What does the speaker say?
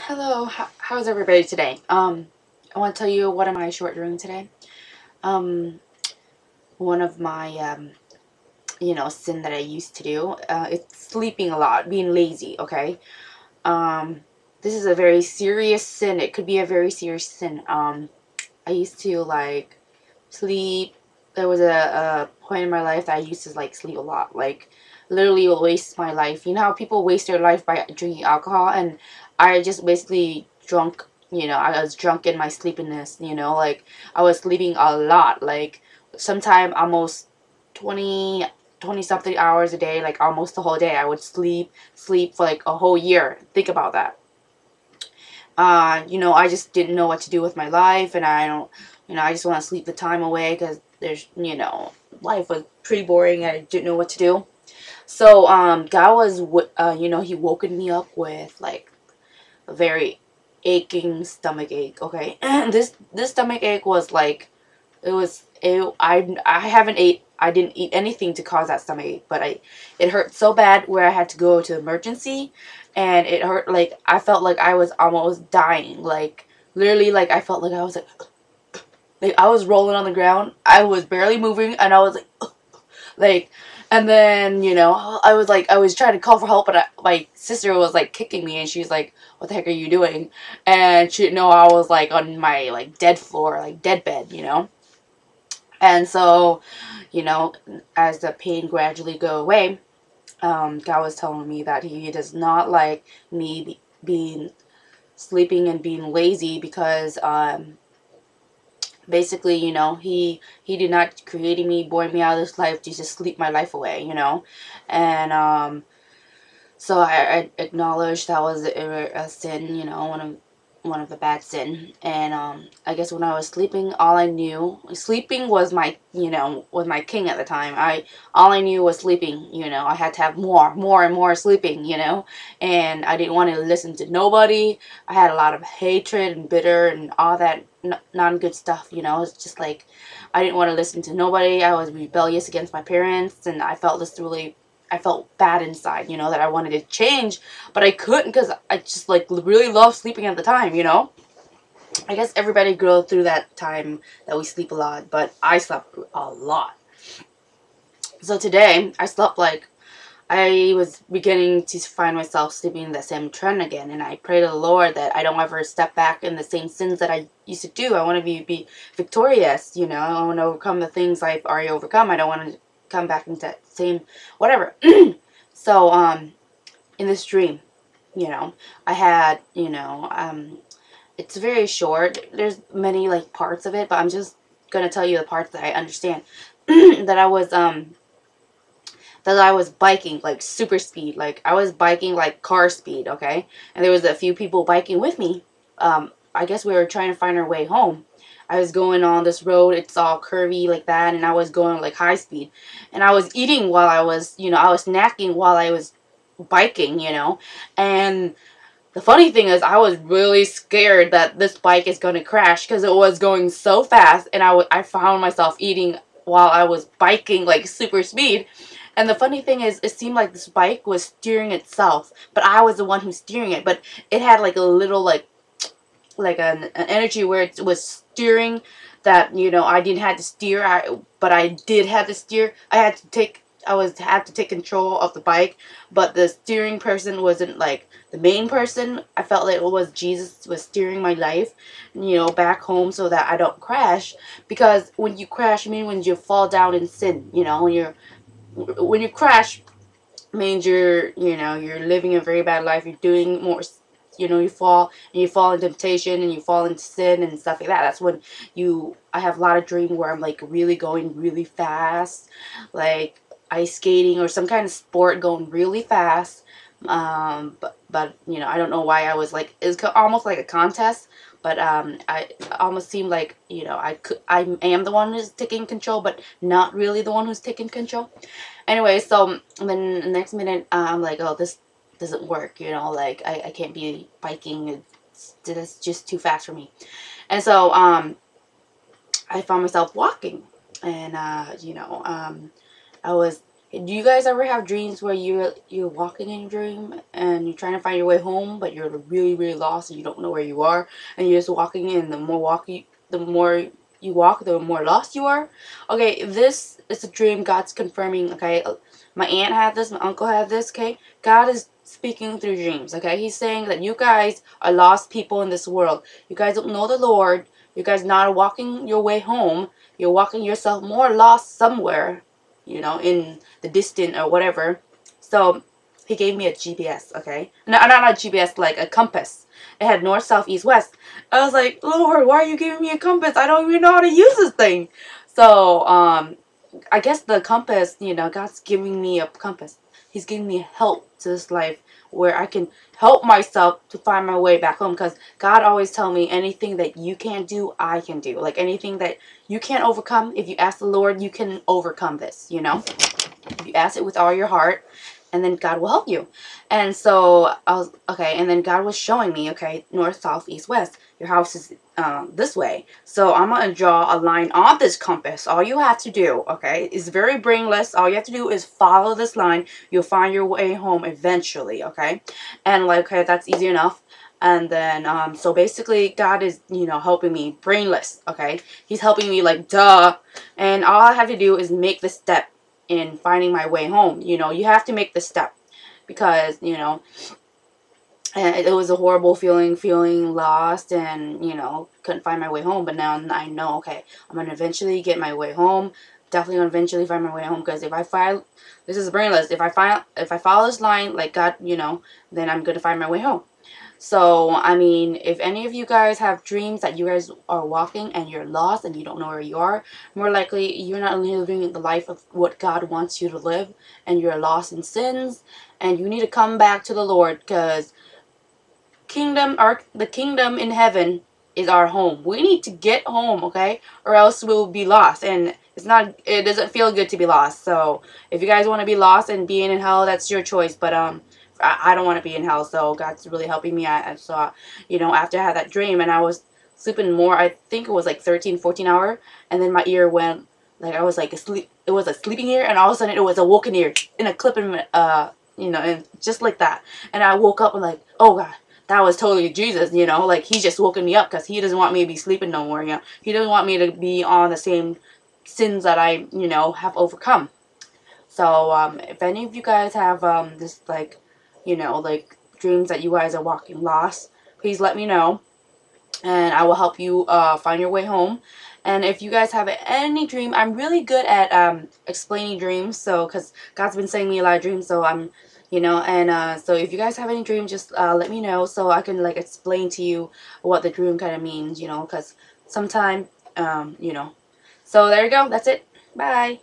Hello, how's everybody today? I want to tell you what am I short doing today. Um, One of my sin that I used to do, it's sleeping a lot, being lazy. Okay. Um, this is a very serious sin. It could be a very serious sin. I used to like sleep. There was a point in my life that I used to like sleep a lot, like literally waste my life. You know how people waste their life by drinking alcohol, and I just basically drunk. I was drunk in my sleepiness. Like I was sleeping a lot, like sometime almost 20 20 something hours a day, like almost the whole day. I would sleep for like a whole year. Think about that. I just didn't know what to do with my life, and I don't, I just want to sleep the time away because life was pretty boring. I didn't know what to do. So, God was, he woken me up with like a very aching stomach ache. Okay, and this stomach ache was like, I haven't ate. I didn't eat anything to cause that stomach ache, but it hurt so bad where I had to go to emergency, and it hurt like I felt like I was almost dying. Like literally, like I felt like I was like I was rolling on the ground. I was barely moving, and I was like, and then I was trying to call for help, but my sister was like kicking me, and she was like, "What the heck are you doing?" And she didn't know I was like on my like dead floor, like dead bed. And so, you know, as the pain gradually go away, God was telling me that He does not like me being sleeping and being lazy because basically, He did not create me, born me out of this life to just sleep my life away. And so I acknowledged that was a sin, one of the bad sin. And I guess when I was sleeping, all I knew sleeping was my king at the time. All I knew was sleeping. I had to have more and more sleeping. And I didn't want to listen to nobody. I had a lot of hatred and bitter and all that non good stuff. It's just like I didn't want to listen to nobody. I was rebellious against my parents, and I felt bad inside, that I wanted to change, but I couldn't because I just like really loved sleeping at the time. I guess everybody goes through that time that we sleep a lot, but I slept a lot. So today I slept like I was beginning to find myself sleeping in the same trend again, and I pray to the Lord that I don't ever step back in the same sins that I used to do. I want to be victorious, I want to overcome the things I've already overcome. I don't want to come back into that same whatever. So, in this dream, I had, it's very short. There's many like parts of it, but I'm just gonna tell you the parts that I understand. that I was, um, that I was biking like super speed. Like I was biking like car speed, okay? And there was a few people biking with me. I guess we were trying to find our way home. I was going on this road, it's all curvy like that, and I was going like high speed. And I was eating while I was snacking while I was biking. And the funny thing is I was really scared that this bike is going to crash because it was going so fast, and I found myself eating while I was biking like super speed. And the funny thing is, it seemed like this bike was steering itself, but I was the one who's steering it. But it had like a little like an energy where it was steering that I didn't have to steer. But I did have to steer. Had to take control of the bike, but the steering person wasn't like the main person. I felt like it was Jesus was steering my life, back home so that I don't crash. Because when you crash, I mean when you fall down in sin, when you crash means you're living a very bad life. You're doing more, you fall in temptation and you fall into sin and stuff like that. That's when I have a lot of dream where I'm like really going really fast, like ice skating or some kind of sport going really fast. But I don't know why I was like, it's almost like a contest. But I almost seemed like I am the one who's taking control, but not really the one who's taking control. Anyway, so then the next minute, I'm like, oh, this doesn't work, like I can't be biking. It's just too fast for me. And so I found myself walking, and I was Do you guys ever have dreams where you're walking in a dream and you're trying to find your way home, but you're really really lost and you don't know where you are, and you're just walking in. The more you walk, the more lost you are. Okay, this is a dream God's confirming. Okay, my aunt had this, my uncle had this. Okay, God is speaking through dreams. Okay, He's saying that you guys are lost people in this world. You guys don't know the Lord. You guys not walking your way home. You're walking yourself more lost somewhere, in the distant or whatever. So he gave me a GPS, okay? No, not a GPS, like a compass. It had north, south, east, west. I was like, Lord, why are you giving me a compass? I don't even know how to use this thing. So, I guess the compass, God's giving me a compass. He's giving me help to this life where I can help myself to find my way back home. Because God always tell me anything that you can't do, I can do. Like anything that you can't overcome, if you ask the Lord, you can overcome this, If you ask it with all your heart, and then God will help you. And so I was okay, and then God was showing me, okay, north, south, east, west. Your house is this way. So I'm gonna draw a line on this compass. All you have to do, okay, is very brainless. All you have to do is follow this line. You'll find your way home eventually, okay? And like, okay, that's easy enough. And then, so basically, God is, helping me brainless, okay? He's helping me like, duh. And all I have to do is make the step in finding my way home. You have to make the step because, and it was a horrible feeling lost and, couldn't find my way home. But now I know, okay, I'm going to eventually get my way home. Definitely going to eventually find my way home because if I find, this is brainless, if I follow this line, like God, then I'm going to find my way home. So, I mean, if any of you guys have dreams that you guys are walking and you're lost and you don't know where you are, more likely you're not living the life of what God wants you to live, and you're lost in sins, and you need to come back to the Lord because the kingdom in heaven is our home. We need to get home, okay? Or else we'll be lost, and it doesn't feel good to be lost. So, if you guys want to be lost and being in hell, that's your choice, but I don't want to be in hell, so God's really helping me. I saw, after I had that dream and I was sleeping more, I think it was like 13, 14 hour, and then my ear went, like I was like asleep, it was a sleeping ear, and all of a sudden it was a woken ear, in a clip, and just like that. And I woke up and like, oh God, that was totally Jesus, like He's just woken me up because He doesn't want me to be sleeping no more, He doesn't want me to be on the same sins that I, have overcome. So, if any of you guys have, this, like, like dreams that you guys are walking lost, please let me know, and I will help you find your way home. And if you guys have any dream, I'm really good at explaining dreams, so because God's been sending me a lot of dreams, so I'm, and so if you guys have any dreams, just let me know so I can like explain to you what the dream kind of means, because sometimes, so there you go. That's it. Bye.